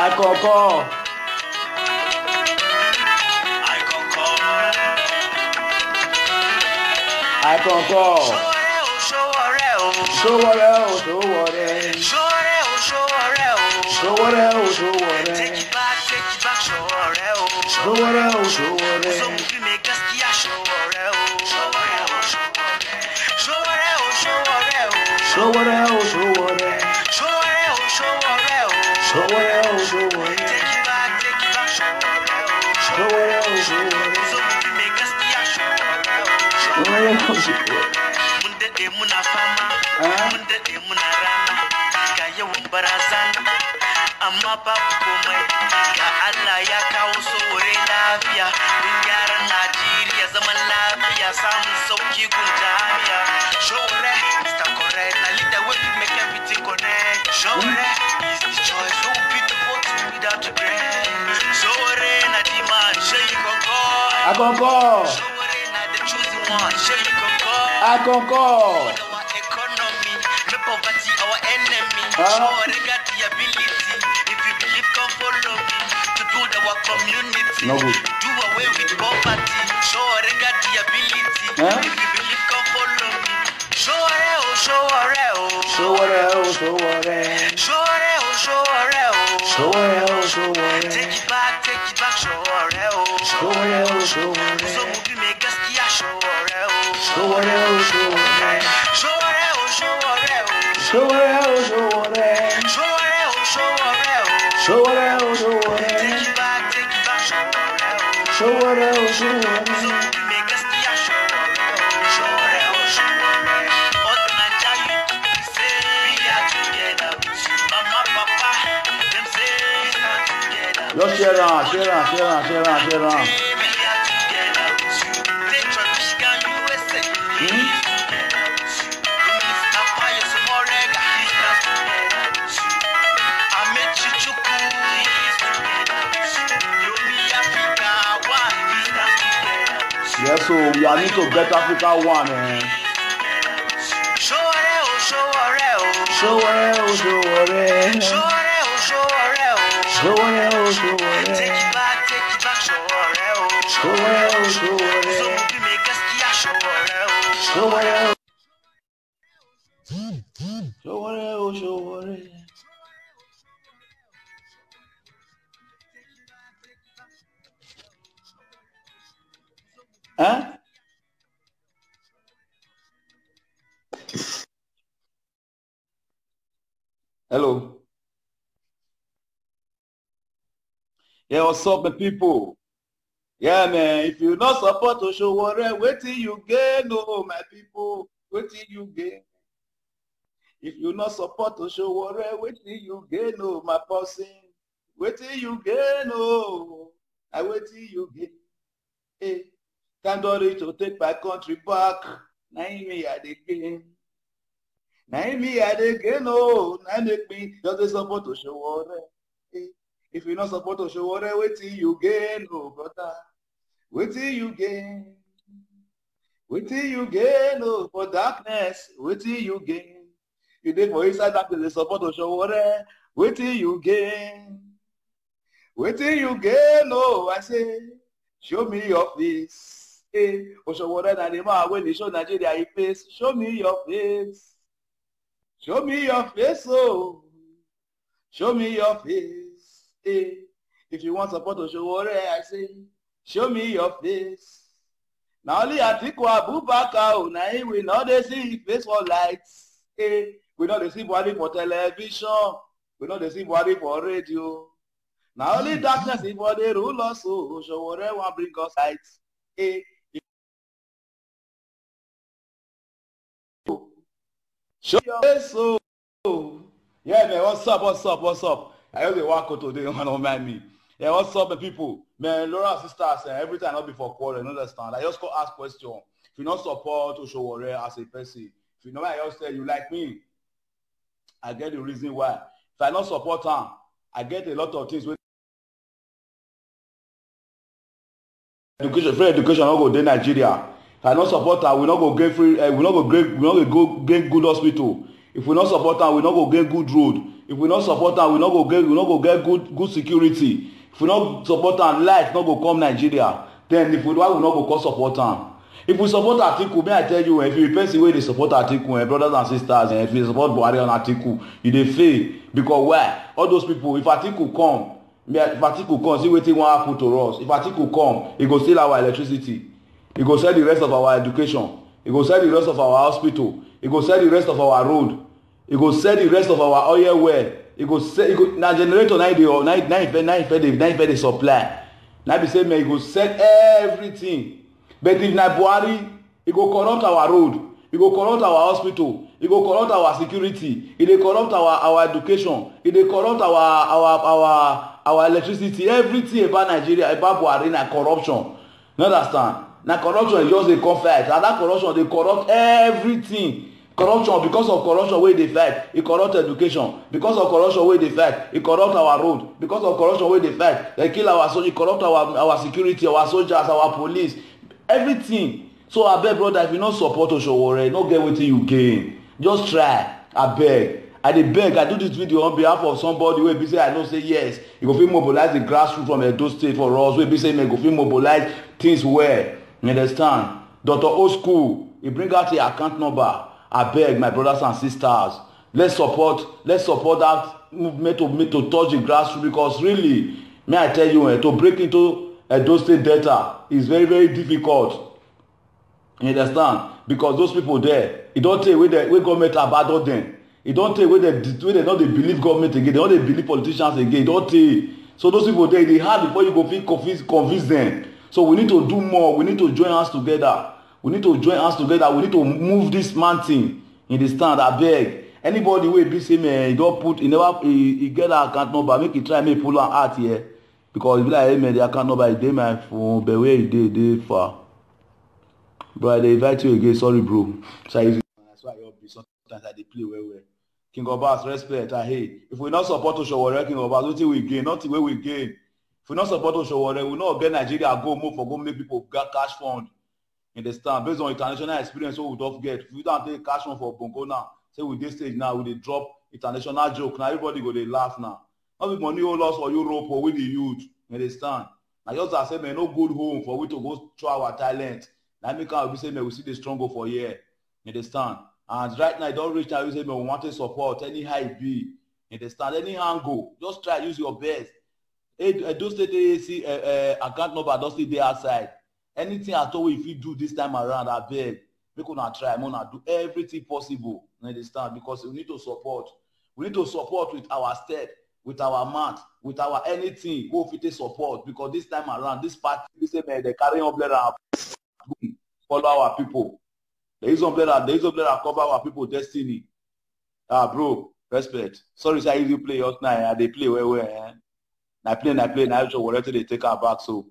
I concur. I concur. Show what else, show what else. Show what else, show what else. Take it back, show what else. Show what else, show what else. So we make us show what else. Show what else, show what else. Show what else, show what else. Show what else, show what else. Show what else, show what else. Show what else, show what else. Take it back, show what else. Show what else, show what else. So we make us show what else. Show what else, show what else. Munde de muna fama, munde de muna rana, kaya umbarazana, amma babu komai, ga Allah ya kawo sore lafiya, mun gyara Najeriya zaman lafiya, samun sauki gun jami'a. Shore, Mr. Correct, na leader wey fit make everything connect. Shore is the choice, no be the vote without regret. Shore na the man, shey you concur. I concur. Shore na the chosen one, shey you concur. I concur. Our economy, no poverty, our enemy. Show got the ability. If you believe, come follow me to build our community. No good. Do away with poverty. Show got the ability. If you believe, come follow me. Show Show what else, show what else. show Show what else, show what else. Take it back, show Show what else, show what So else. we make us show Show what else, show what else. Show Show what else, show what else. Show what else, show what else. Take it back, show Show what else, show what So else. we make us show All the Nigeria say we are together. Mama, papa, them say we stand together. Just share on, share on, share on, share on, share on. We are together with you. Take tradition USA. We are together with you. Rumi's Empire, Somorega. We stand together with you. Amechi Chukwu. We are together with you. Yomi Africa, one. We stand together with you. Yes, so we are need to get Africa one, man. Show what else, show what else. Show what else, show what else. Show what else, show what else. Show what else, show what Take else. it back, show what else. Show what else, show what So else. we make us show what else. Show what else. Show what else, show what else. Huh? Hello. Yeah, what's up, my people? Yeah, man. If you not support to show what wait till you gain, oh, my people. Wait till you gain. If you not support to show what wait till you gain, oh, my person. Wait till you gain, oh. I wait till you gain. Hey, thank God to take my country back. Now me at the game. Now me at the game, oh. Now make me just support to show what. Hey. If you not support to show what wait till you gain, oh brother. Wait till you gain. Wait till you gain, oh, for darkness. Wait till you gain. You did for inside darkness, they support to show what wait till you gain. Wait till you gain, oh, I say, show me your face. Hey, oh, show what and the man when they show Nigeria his face. Show me your face. Show me your face, oh. Show me your face. Hey, if you want support to show what I say, show me your face. Now only Atiku Abubakar, now we know they see his face for lights. Hey, we know they see body for television. We know they see body for radio. Now only darkness is for the rule also. Show what I want bring us lights. Hey, show your face, oh. Yeah, man, what's up, what's up, what's up? I only walk out today, don't mind me. Yeah, what's up, my people? Man, Laura sisters, every time I'll be for quarrel, understand. I just go ask question. If you not support Oshowore as a person, if you know I just tell you like me, I get the reason why. If I not support her, I get a lot of things with education, free education, not go to Nigeria. If I not support her, we not go get free, we not go get good hospital. If we not support her, we not go get good road. If we not support am, we not go get good security. If we not support am, life not go come Nigeria. Then if we why we not go come support am? If we support Atiku, may I tell you, if you person wey dey support Atiku, brothers and sisters, if you support Buhari and Atiku, you dey fail. Because why? All those people, if Atiku come, see wetin wan happen to us. If Atiku come, he go steal our electricity. He go sell the rest of our education. He go sell the rest of our hospital. He go sell the rest of our road. He go sell the rest of our oil well. He go na generator na dey supply. Na be say man, he go sell everything. But if na Buhari, he go corrupt our road, he go corrupt our hospital, he go corrupt our security, he dey corrupt our education, he dey corrupt our electricity, everything about Nigeria, about Buhari na corruption. You understand? Na corruption is just dey come fight, and that corruption dey corrupt everything. Corruption, because of corruption wey dey fight, e corrupt education. Because of corruption wey dey fight, e corrupt our road. Because of corruption wey dey fight, they kill our soldiers, e corrupt our security, our soldiers, our police. Everything. So abeg brother, if you no support Osowore, no get wetin you gain. Just try. Abeg. I dey beg. I do this video on behalf of somebody wey be say I know say yes, e go fit mobilize the grassroots from Edo State for us. Wey be say make go fit mobilize things well. You understand? Dr. Old-School, he bring out the account number. Abeg, my brothers and sisters, let's support that movement to touch the grassroots, because really, may I tell you, to break into Edo State Delta is very, very difficult. You understand? Because those people there, it don't take where government abandon them. It don't take where they don't believe government again. They don't believe politicians again. It don't take. So those people there, they hard before you go convince them. So we need to do more. We need to join hands together. We need to move this mountain. You understand? I beg. Anybody wey be say man, he get that account number, make he try make pull am out here. Because if you like, man, the account number is dey my phone, but where it dey far. Bro, I dey invite you again. Sorry, bro. So that's why I be sometimes I dey play well. King Obas, respect. Hey, if we not support Osowore, King Obas, wetin we gain? Nothing wey we gain. If we not support Osowore, we not get Nigeria go make people get cash fund. You understand? Based on international experience, what we don't get. If we don't take cash fund for Bongo now, say with this stage now, we dey drop international joke. Now everybody go dey laugh now. Not be money all loss for Europe or with the youth. You understand? Now just as I say, man, no good home for we to go show our talent. Now make we say, man, we see the struggle for here. You understand? And right now, it don't reach out. We say, man, we want to support any high B. You understand? Any angle, just try use your best. Those state AAC account number don't stay there outside. Anything at all if you do this time around, I beg. Make una try, make do everything possible. You understand? Because we need to support. We need to support with our step, with our mat, with our anything. Go fit support. Because this time around, this party, they carry umbrella and follow our people. There is umbrella cover our people destiny. Bro, respect. Sorry, sir, you play us now. They play well. I play. Now I show whatever they take our back. So,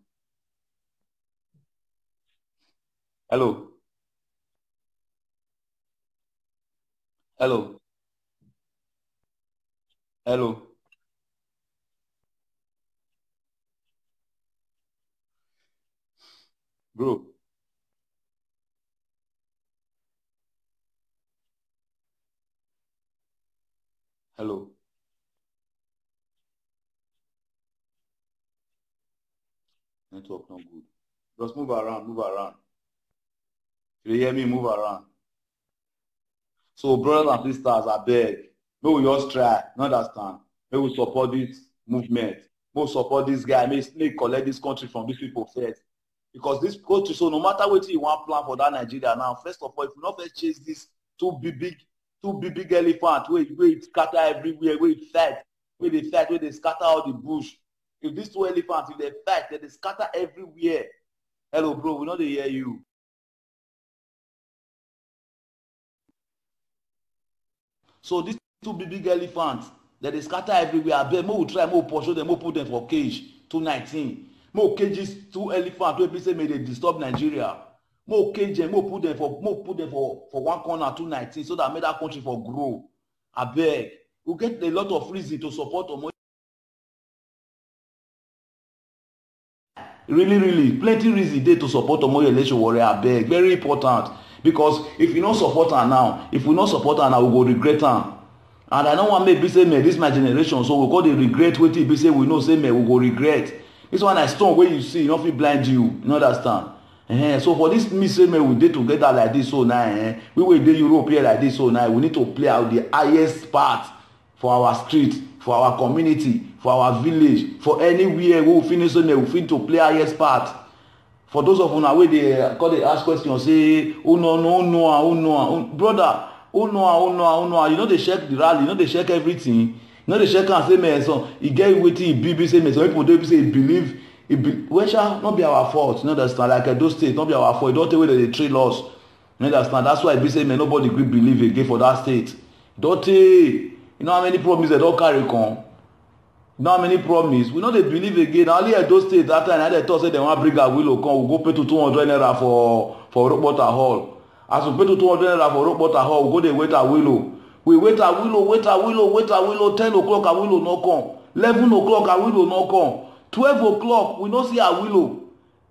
hello. Bro. Hello. Network not good. Just move around. If you hear me, move around. So, brothers and sisters, I beg. May we just try. You understand? May we support this movement. May we support this guy. May we collect this country from these people first. Because this country, so no matter what you want plan for that Nigeria now, first of all, if you not first chase this two big elephant, where it scatter everywhere, where they scatter all the bush. If these two elephants, if they fight, they scatter everywhere. Hello, bro, we know they hear you. So these two big elephants, they scatter everywhere. I bet more try, more pursue them, more put them for cage. 219. More cages, two elephants, where people may they disturb Nigeria. More cage them, more put them for one corner 219, so that made that country for grow. I beg. We get a lot of reason to support Omo. Really, plenty reason there to support Omoyele Sowore. I beg. Very important. Because if you don't support her now, we go regret her. And I don't want me be say me this my generation, so we go dey regret wetin be say we know say me we go regret. This one I stone wey you see, e no fit blind you understand. So for this me say me we dey together like this so now we wey dey Europe here like this so now we need to play out the highest part for our street, for our community, for our village, for anywhere we finish say me we fit to play highest part. For those of una wey dey call dey ask question say who know brother, who know you know dey check the rally, you know dey check everything, you know dey check am say me so e get wetin e be say me some people dey say e believe well sha no be our fault, you understand, like Edo State no be our fault, e don tey wey dem dey train us, you understand, that's why e be say me nobody gree believe again for that state, don tey. You know how many promise dem don carry come, you know how many promise we no dey believe again. Na only Edo State that time na dem talk say dem wan bring Awilo come, we go pay to 200 naira for Rockwater Hall. As we pay to 200 naira for Rockwater Hall, we go dey wait Awilo. We wait Awilo 10 o'clock Awilo no come, 11 o'clock Awilo no come, 12 o'clock we no see Awilo.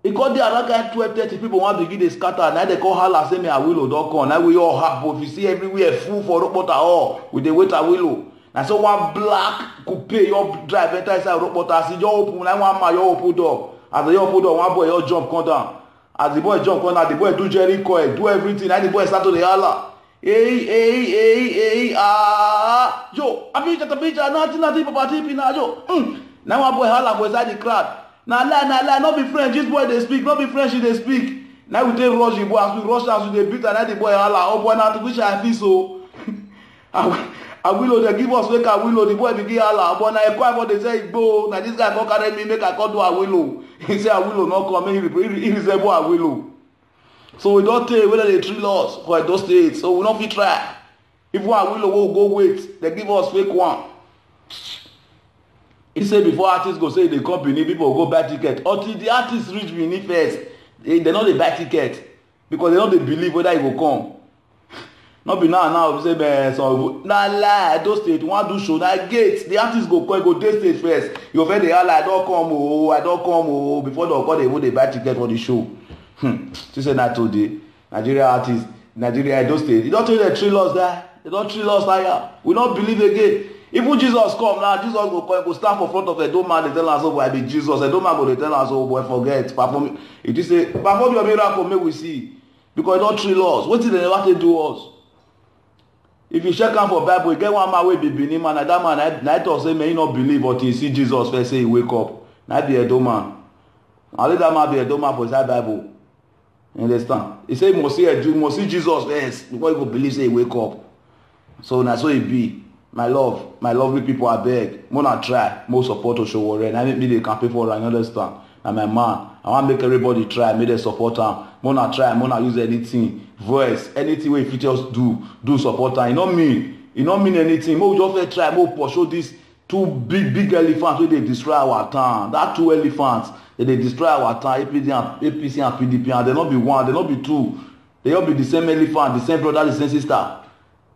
E come dey around kind 12:30 people wan begin dey scatter, na dem come hala say me Awilo don come. Na we all happy, if you see everywhere full for Rockwater Hall, we dey wait Awilo. Na so one black coupe your drive enter inside Rockwater, as e just open, na one man your open door, as e open door one boy your jump come down, as the boy jump come down the boy do jerry coil, do everything, na the boy start to dey hala hey yo abija nothing papa tipi na yo na one boy hala for inside the crowd. Na lie, no be French, this boy dey speak, no be French he dey speak. Now we take rush the boy, as we rush as we dey beat, and now the boy hala, oh boy na artificial I feel so. Awilo dey give us wake Awilo, the boy begin hala, but na ekwa for dey say Igbo, na this guy come carry me make I come do Awilo. He say Awilo no come, he resemble Awilo. So we don tey whether they drill us for Edo State, so we no fit try. If one Awilo will go wait, they give us fake one. He say before artists go say they come Benin, people go buy ticket. Until the artists reach Benin first, they no dey buy ticket because they no dey believe whether he go come. No be now say man, so na lie. Edo State wan do show na gate. The artists go come, go dey stage first. You offend the hala, I don come oh. Before they come, they go dey buy ticket for the show. She say na today Nigeria artists, Nigeria Edo State. They don tell you they trail us there. They don trail us higher. We no believe again. Even Jesus come now, Jesus go come, go stand for front of Edo man, they tell us, oh boy, I be Jesus. Edo man go they tell us, oh boy, forget. Perform it is say, perform your miracle, make we see. Because they don't trail us. What did they never take do us? If you check out for Bible, you get one man wey be Benin man, and that man, I talk say, may he not believe, but he see Jesus first, say he wake up. Now be Edo man. I let that man be Edo man for his Bible. You understand? He say, you must see Jesus first, before you go believe, say he wake up. So na so it be. My lovely people, I beg, mona try, more support to Osowore. I make me dey campaign for am, you understand? Na my man, I want make everybody try, make them support am. Mona try, mona use anything, voice, anything wey fit just do support am. E no mean anything. Mo just first try, mo pursue this two big elephants wey dey destroy our town. That two elephants, they destroy our town, APC and PDP, and they no be one, they no be two. They all be the same elephant, the same brother, the same sister.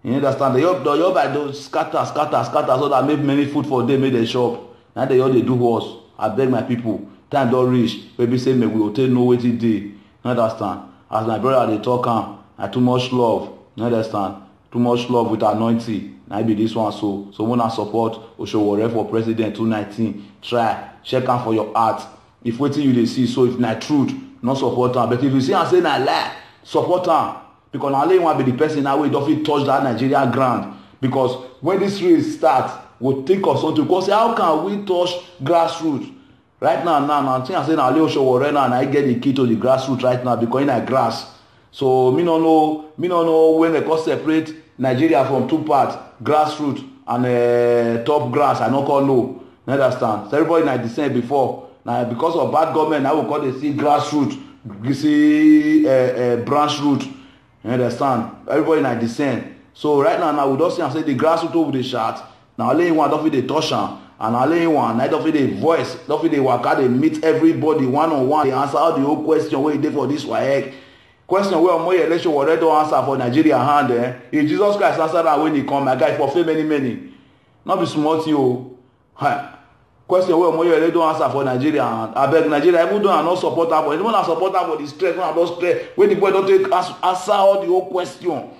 You understand? They all by those scatter so that make many food for them, make them shop. Now they all they do us. I beg my people, time don't reach. Baby say me we will take no waiting day. You understand? As my brother they talk I too much love. You understand? Too much love with anointing. Now be this one so wanna support Osowore for president 2019. Try check am for your heart. If waiting you they see, so if not truth, not support am. But if you see and say na lie, support am. Because now only one be the person now we don't fit touch that Nigeria ground. Because when this race starts, we'll think of something. Because how can we touch grassroots? Right now, I think I say now Leo Osowore now and I get the key to the grassroots right now because in a grass. So me no know when they call separate Nigeria from two parts, grassroots and top grass. I don't call no. You understand? So everybody like the same before. Now because of bad government, now we call they see grassroots, we see branch root. You understand? Everybody like the same. So right now we don't see and say the grassroots over the shot. Now only one don't feel the touch am, and only one I don't feel the voice, don't feel the waka. They meet everybody one on one. They answer all the whole question where they for this WAEC. Question where more election already don't answer for Nigeria hand. If Jesus Christ answer that when he come, my guy for fail many. Not be smart you. Question where more already don't answer for Nigeria hand. I beg Nigeria even though I not support her, but anyone I support her for the stress, when I don't stress, when the boy don't take answer all the whole question.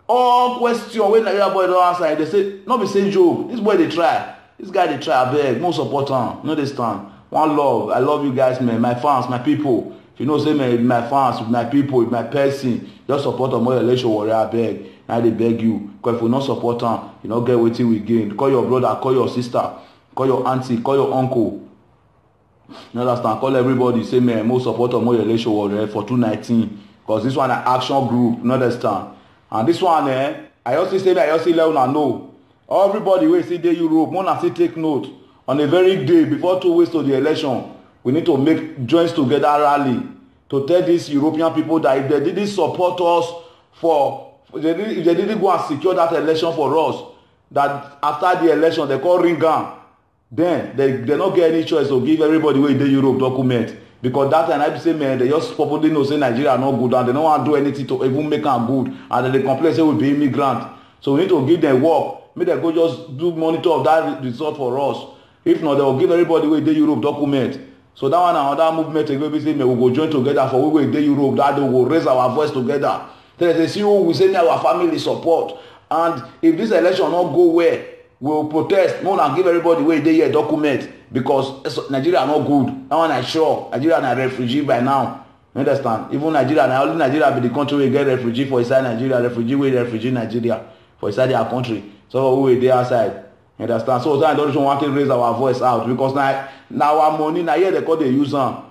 All question when Nigeria boy don't answer, they say, not be saying joke. This boy they try. This guy they try, I beg. No support him. No they stand. One love. I love you guys, man. My fans, my people. If you know, say, man, my fans, with my people, with my person, just support them. More election warrior, I beg. Now they beg you. Because if we not support them, you not get what we gain. Call your brother, call your sister, call your auntie, call your uncle. You understand? Call everybody. Say, man, more support them. More election warrior for 2019. Because this one an action group. You understand? And this one, I also say, I also let una know. Everybody will see the Europe. Mona still take note. On the very day before 2 weeks to the election, we need to make joints together rally to tell these European people that if they didn't support us if they didn't go and secure that election for us, that after the election they call ring gun, then they not get any choice to give everybody wey dey Europe document. Because that time I say, man, they just probably know say Nigeria not good and they don't want to do anything to even make them good, and then they complain say we be immigrant. So we need to give them work. Make them go just do monitor of that result for us. If not, they will give everybody wey dey Europe document. So that one and another movement they go be say, man, we go join together for we wey dey Europe. That they will raise our voice together. Then they say, see, we say our family support. And if this election not go well, we will protest. No, and give everybody wey dey here document. Because Nigeria not good. That one I sure. Nigeria na refugee by now. You understand? Even Nigeria, now only Nigeria be the country we get refugee for inside Nigeria. Refugee Nigeria for inside their country. So we dey outside. You understand? So I don't want to raise our voice out because now our money now here they call they use them.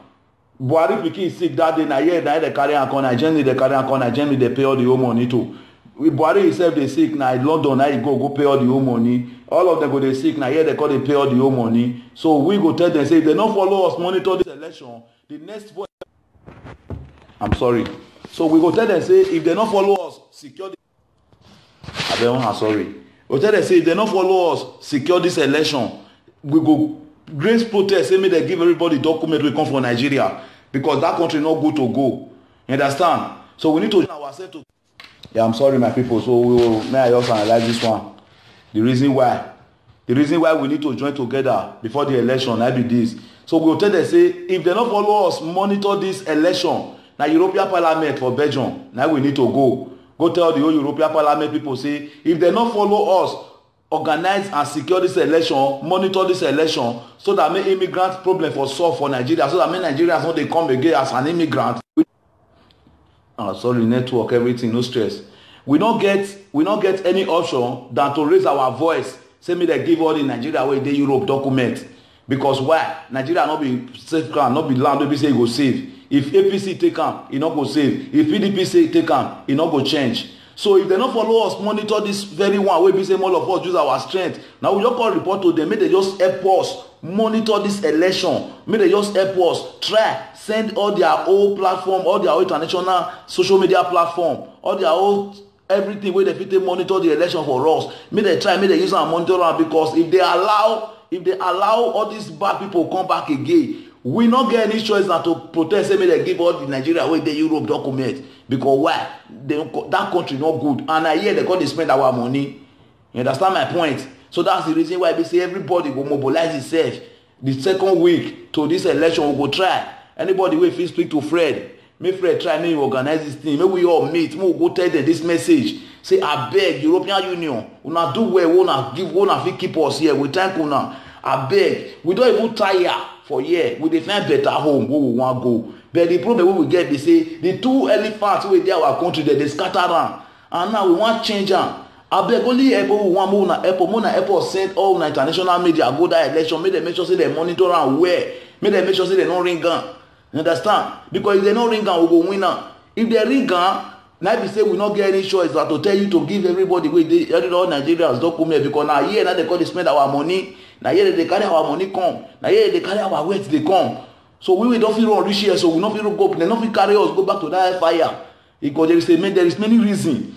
Buhari pikin sick that day now here they carry am come Nigeria, they carry am come Nigeria, they pay all the whole money too. Buhari himself they sick now in London now he go pay all the whole money. All of them go they sick now here they call they pay all the whole money. So we go tell them say if they don't follow us monitor this election, the next vote. I'm sorry. So we go tell them say if they don't follow us secure the. I'm sorry. We tell them say if they don't follow us secure this election, we go grace protest say make they give everybody document we come from Nigeria because that country not good to go. You understand? So we need to ourselves to. Yeah, I'm sorry, my people. So may I also analyze this one. The reason why we need to join together before the election, I be this. So we will tell them say if they don't follow us, monitor this election. Now European Parliament for Belgium. Now we need to go tell the whole European Parliament people say if they don't follow us, organize and secure this election, monitor this election, so that make immigrant problem for solve for Nigeria, so that make Nigerians not they come again as an immigrant. Sorry, network, everything, no stress. We not get any option than to raise our voice. Say me they give all the Nigeria where they Europe document. Because why? Nigeria not be safe ground, not be land, don't be say go save. If APC take am, e not go save. If PDP say take am, e not go change. So if they not follow us, monitor this very one wey be say all of us use our strength. Now we just call report to them, make they just help us monitor this election. Make they just help us try send all their old platform, all their old international social media platform, all their old everything wey they fit monitor the election for us. Make they try, make they use am monitor am because if they allow all these bad people come back again, we not get any choice than to protest say make they give all the Nigeria wey dey Europe document. Because why? That country not good, and I hear they go dey spend our money. You understand my point? So that's the reason why we say everybody go mobilize itself. The second week to this election we go try. Anybody wey fit speak to Fred, make Fred try make organize this thing. Make we all meet. Make we go tell them this message. Say abeg European Union, una do well, una fit keep us here. We thank una. Abeg, we don't even tire for here. We dey find better home where we want go. But the problem wey we get be say the two elephants wey dey our country they scatter am, and now we want change am. Abeg only help we want more na help us send all na international media go that election. Make dem make sure say dem monitor am well. Make dem make sure say dem no ring am. You understand? Because if they no ring am, we go win am. If they ring am, now be say we not get any choice but to tell you to give everybody wey dey all Nigerians document because now here now they call dey spend our money. Now here they carry our money come. Now here they carry our wealth they come. So we don't feel run reach here, so we not feel go. They not feel carry us go back to that fire because there is many reasons.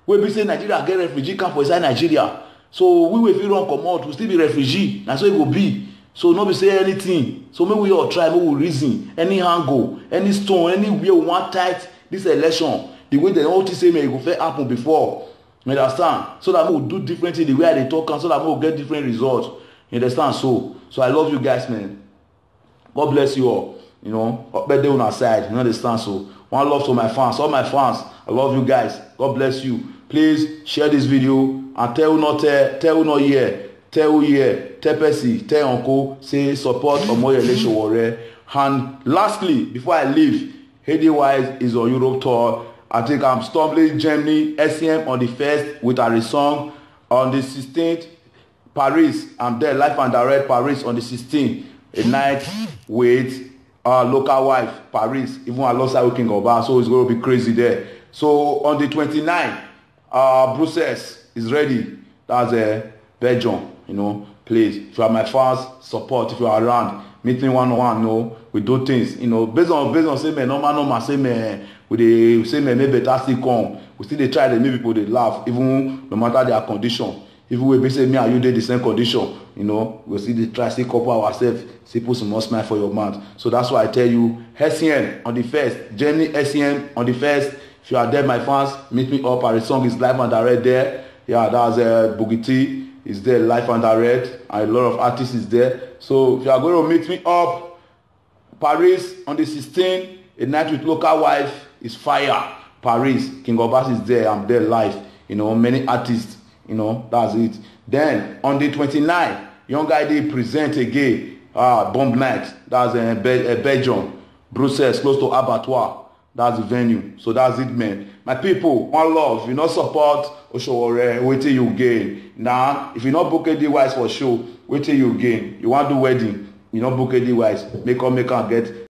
We be say Nigeria get refugee camp for inside Nigeria, so we will feel run come out. We still be refugee. That's so it will be. So no be say anything. So maybe we all try, maybe we reason any angle, any stone, anywhere we want tight this election. The way they all say may go fair happen before. You understand? So that we will do differently the way they talk, and so that we will get different results. You understand? So I love you guys, man. God bless you all. You know, birthday on our side. You understand? So one love to my fans, all my fans. I love you guys. God bless you. Please share this video and tell who not here, tell who here, tell Percy, tell uncle, say support Omoyele Sowore. And lastly, before I leave, Heady Wise is on Europe tour. I think I'm stumbling Germany, SCM on the 1st with a song. On the 16th, Paris, I'm there, live and direct, Paris on the 16th. A night with local wife, Paris, even alongside with King Oba, so it's going to be crazy there. So on the 29th, Brussels is ready. That's Belgium, you know. Please, if you are my fans, support. If you are around, meet me one-on-one, you know. We do things, you know, based on say man, normal, say man, we say man, maybe better still come. We still they try to make people they laugh, even no matter their condition. Even we say me and you did the same condition, you know, we still they try to couple ourselves, see put some more smile for your mouth. So that's why I tell you, SCM on the 1st, Germany SCM on the 1st. If you are there, my fans, meet me up. Our song is live and direct there. Yeah, that's Boogie T is there live and direct, and a lot of artists is there. So if you are going to meet me up, Paris on the 16th, a night with local wife is fire. Paris, King Obas is there. I'm there live. You know, many artists. You know, that's it. Then on the 29th, Young Guy they present again. Bomb Night. That's Belgium, Brussels, close to Abattoir. That's the venue. So that's it, man. My people, one love. You not support Oshowore, wait till you gain. Now, if you not book Heady Wise for show, wait till you gain. You want to do wedding, you not book Heady Wise. Make or get